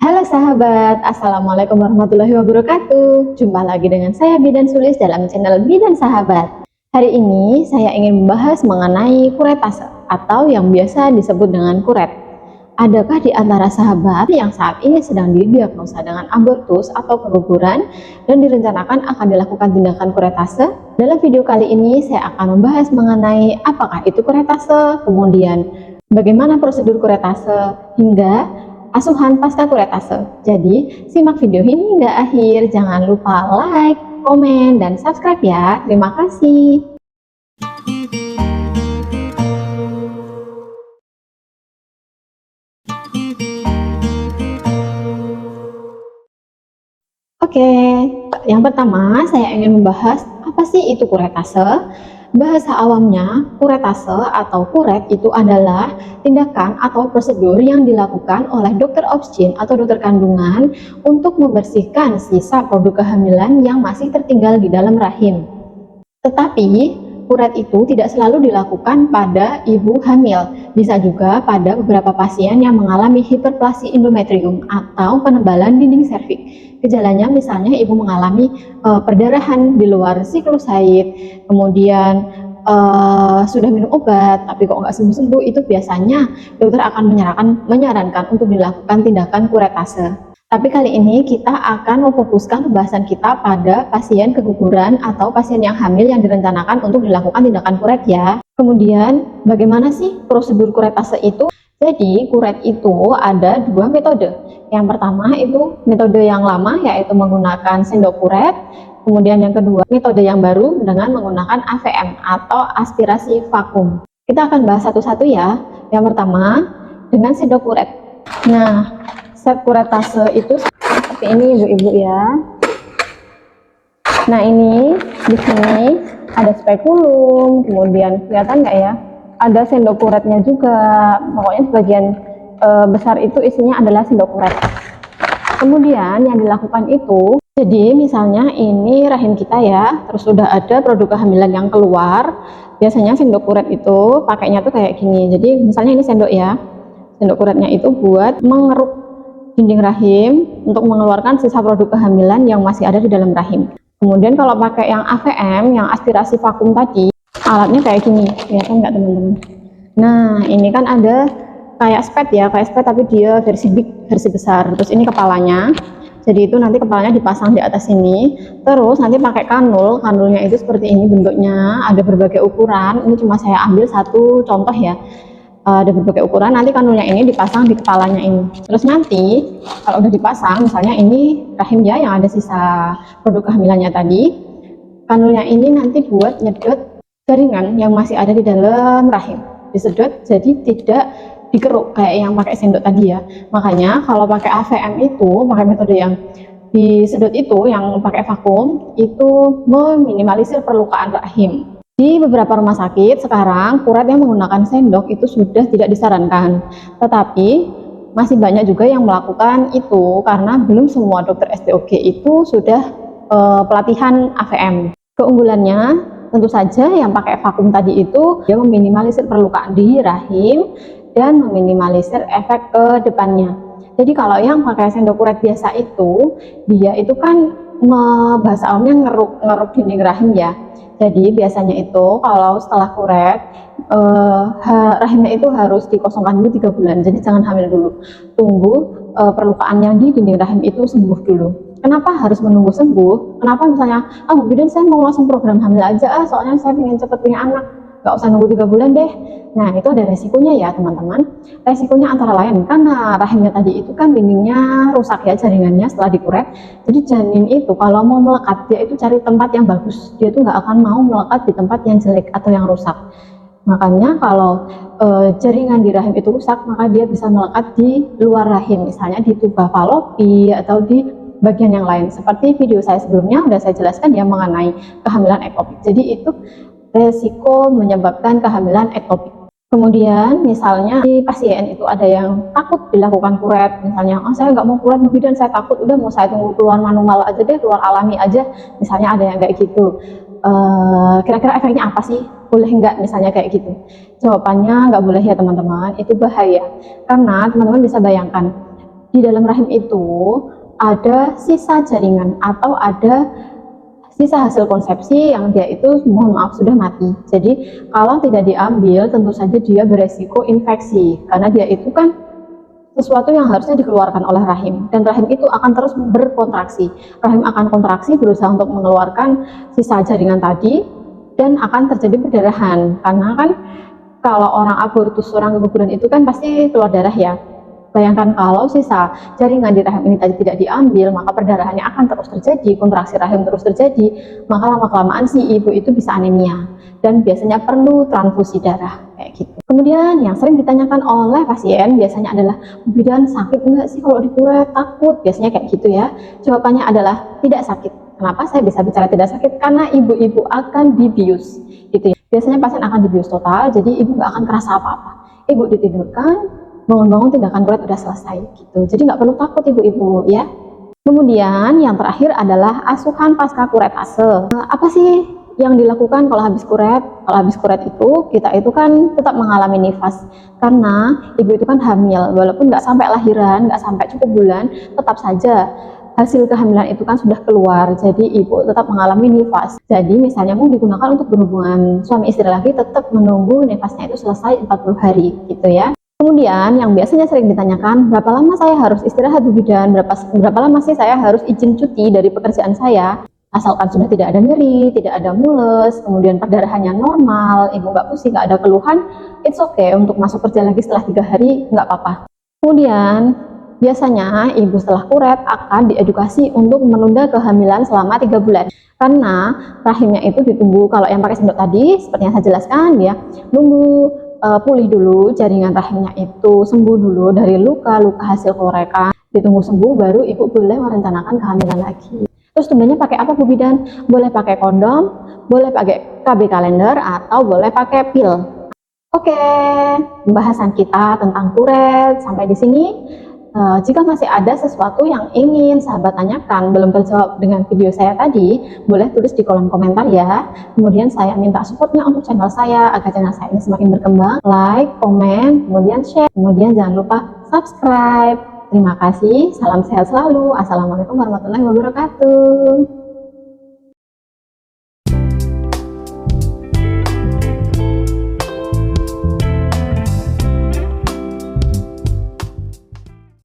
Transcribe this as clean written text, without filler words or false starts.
Halo sahabat, Assalamualaikum warahmatullahi wabarakatuh. Jumpa lagi dengan saya Bidan Sulis dalam channel Bidan Sahabat. Hari ini saya ingin membahas mengenai kuretase atau yang biasa disebut dengan kuret. Adakah di antara sahabat yang saat ini sedang didiagnosa dengan abortus atau keguguran dan direncanakan akan dilakukan tindakan kuretase? Dalam video kali ini saya akan membahas mengenai apakah itu kuretase, kemudian bagaimana prosedur kuretase, hingga asuhan pasca kuretase. Jadi simak video ini hingga akhir, jangan lupa like, komen, dan subscribe ya. Terima kasih. Oke, yang pertama saya ingin membahas apa sih itu kuretase. Bahasa awamnya, kuretase atau kuret itu adalah tindakan atau prosedur yang dilakukan oleh dokter obstin atau dokter kandungan untuk membersihkan sisa produk kehamilan yang masih tertinggal di dalam rahim. Tetapi kuret itu tidak selalu dilakukan pada ibu hamil, bisa juga pada beberapa pasien yang mengalami hiperplasi endometrium atau penebalan dinding serviks. Gejalanya misalnya ibu mengalami perdarahan di luar siklus haid, kemudian sudah minum obat tapi kok nggak sembuh-sembuh, itu biasanya dokter akan menyarankan untuk dilakukan tindakan kuretase. Tapi kali ini kita akan memfokuskan pembahasan kita pada pasien keguguran atau pasien yang hamil yang direncanakan untuk dilakukan tindakan kuret ya. Kemudian bagaimana sih prosedur kuretase itu? Jadi kuret itu ada dua metode. Yang pertama itu metode yang lama, yaitu menggunakan sendok kuret. Kemudian yang kedua, metode yang baru dengan menggunakan AVM atau aspirasi vakum. Kita akan bahas satu-satu ya. Yang pertama dengan sendok kuret. Nah, set kuretase itu seperti ini ibu-ibu ya. Nah, ini di sini ada spekulum, kemudian kelihatan nggak ya? Ada sendok kuretnya juga. Pokoknya sebagian besar itu isinya adalah sendok kuret. Kemudian yang dilakukan itu, jadi misalnya ini rahim kita ya, terus sudah ada produk kehamilan yang keluar. Biasanya sendok kuret itu pakainya tuh kayak gini. Jadi misalnya ini sendok ya, sendok kuretnya itu buat mengeruk dinding rahim untuk mengeluarkan sisa produk kehamilan yang masih ada di dalam rahim. Kemudian kalau pakai yang AVM, yang aspirasi vakum tadi, alatnya kayak gini, kelihatan nggak teman-teman? Nah, ini kan ada kayak spet ya, kayak spet tapi dia versi big, versi besar. Terus ini kepalanya, jadi itu nanti kepalanya dipasang di atas sini. Terus nanti pakai kanul, kanulnya itu seperti ini bentuknya, ada berbagai ukuran. Ini cuma saya ambil satu contoh ya. Ada berbagai ukuran, nanti kanulnya ini dipasang di kepalanya ini. Terus nanti kalau udah dipasang, misalnya ini rahim ya yang ada sisa produk kehamilannya tadi, kanulnya ini nanti buat nyedot jaringan yang masih ada di dalam rahim, disedot jadi tidak dikeruk kayak yang pakai sendok tadi ya. Makanya kalau pakai AVM itu, pakai metode yang disedot itu, yang pakai vakum, itu meminimalisir perlukaan rahim. Di beberapa rumah sakit sekarang kuret yang menggunakan sendok itu sudah tidak disarankan, tetapi masih banyak juga yang melakukan itu karena belum semua dokter SDOG itu sudah pelatihan AVM. Keunggulannya tentu saja yang pakai vakum tadi itu dia meminimalisir perlukaan di rahim dan meminimalisir efek ke depannya. Jadi kalau yang pakai sendok kuret biasa itu, dia itu kan bahasa awamnya ngeruk dinding rahim ya. Jadi biasanya itu kalau setelah kuret, rahimnya itu harus dikosongkan dulu 3 bulan. Jadi jangan hamil dulu, tunggu perlukaan yang di dinding rahim itu sembuh dulu. Kenapa harus menunggu sembuh? Kenapa misalnya, Bu Bidan saya mau langsung program hamil aja, soalnya saya ingin cepat punya anak, nggak usah nunggu 3 bulan deh. Nah, itu ada resikonya ya teman-teman. Resikonya antara lain karena rahimnya tadi itu kan dindingnya rusak ya, jaringannya setelah dikuret. Jadi janin itu kalau mau melekat, dia itu cari tempat yang bagus. Dia itu nggak akan mau melekat di tempat yang jelek atau yang rusak. Makanya kalau jaringan di rahim itu rusak, maka dia bisa melekat di luar rahim, misalnya di tuba falopi atau di bagian yang lain. Seperti video saya sebelumnya sudah saya jelaskan ya mengenai kehamilan ektopik. Jadi itu resiko menyebabkan kehamilan ektopik. Kemudian misalnya di pasien itu ada yang takut dilakukan kuret, misalnya saya nggak mau kuret dan saya takut, udah mau saya tunggu keluar manual aja deh, keluar alami aja, misalnya ada yang kayak gitu. Kira-kira efeknya apa sih, boleh nggak misalnya kayak gitu? Jawabannya nggak boleh ya teman-teman, itu bahaya karena teman-teman bisa bayangkan di dalam rahim itu ada sisa jaringan atau ada sisa hasil konsepsi yang dia itu mohon maaf sudah mati. Jadi kalau tidak diambil tentu saja dia beresiko infeksi karena dia itu kan sesuatu yang harusnya dikeluarkan oleh rahim, dan rahim itu akan terus berkontraksi. Rahim akan kontraksi berusaha untuk mengeluarkan sisa jaringan tadi, dan akan terjadi perdarahan karena kan kalau orang abortus, orang keguguran itu kan pasti keluar darah ya. Bayangkan kalau sisa jaringan di rahim ini tadi tidak diambil, maka perdarahannya akan terus terjadi, kontraksi rahim terus terjadi, maka lama-kelamaan si ibu itu bisa anemia dan biasanya perlu transfusi darah kayak gitu. Kemudian yang sering ditanyakan oleh pasien biasanya adalah, Bu Bidan sakit enggak sih kalau dikuret? Takut, biasanya kayak gitu ya. Jawabannya adalah tidak sakit. Kenapa saya bisa bicara tidak sakit? Karena ibu-ibu akan dibius gitu ya. Biasanya pasien akan dibius total, jadi ibu nggak akan kerasa apa-apa. Ibu ditidurkan, bangun-bangun tindakan kuret udah selesai gitu. Jadi nggak perlu takut ibu-ibu ya. Kemudian yang terakhir adalah asuhan pasca kuretase. Apa sih yang dilakukan kalau habis kuret? Kalau habis kuret itu kita itu kan tetap mengalami nifas karena ibu itu kan hamil, walaupun nggak sampai lahiran, nggak sampai cukup bulan, tetap saja hasil kehamilan itu kan sudah keluar, jadi ibu tetap mengalami nifas. Jadi misalnya mau digunakan untuk berhubungan suami istri lagi, tetap menunggu nifasnya itu selesai 40 hari gitu ya. Kemudian yang biasanya sering ditanyakan, berapa lama saya harus istirahat Bu Bidan? Berapa lama sih saya harus izin cuti dari pekerjaan saya? Asalkan sudah tidak ada nyeri, tidak ada mules, kemudian perdarahannya normal, ibu nggak pusing, nggak ada keluhan, it's okay untuk masuk kerja lagi setelah 3 hari, nggak apa-apa. Kemudian biasanya ibu setelah kuret akan diedukasi untuk menunda kehamilan selama 3 bulan karena rahimnya itu ditunggu. Kalau yang pakai sendok tadi seperti yang saya jelaskan ya, nunggu pulih dulu jaringan rahimnya itu, sembuh dulu dari luka-luka hasil korekan, ditunggu sembuh baru ibu boleh merencanakan kehamilan lagi. Terus tundanya pakai apa Bu Bidan? Boleh pakai kondom, boleh pakai KB kalender, atau boleh pakai pil. Oke, pembahasan kita tentang kuret sampai di sini. Jika masih ada sesuatu yang ingin sahabat tanyakan belum terjawab dengan video saya tadi, boleh tulis di kolom komentar ya. Kemudian saya minta supportnya untuk channel saya agar channel saya ini semakin berkembang. Like, komen, kemudian share, kemudian jangan lupa subscribe. Terima kasih, salam sehat selalu. Assalamualaikum warahmatullahi wabarakatuh.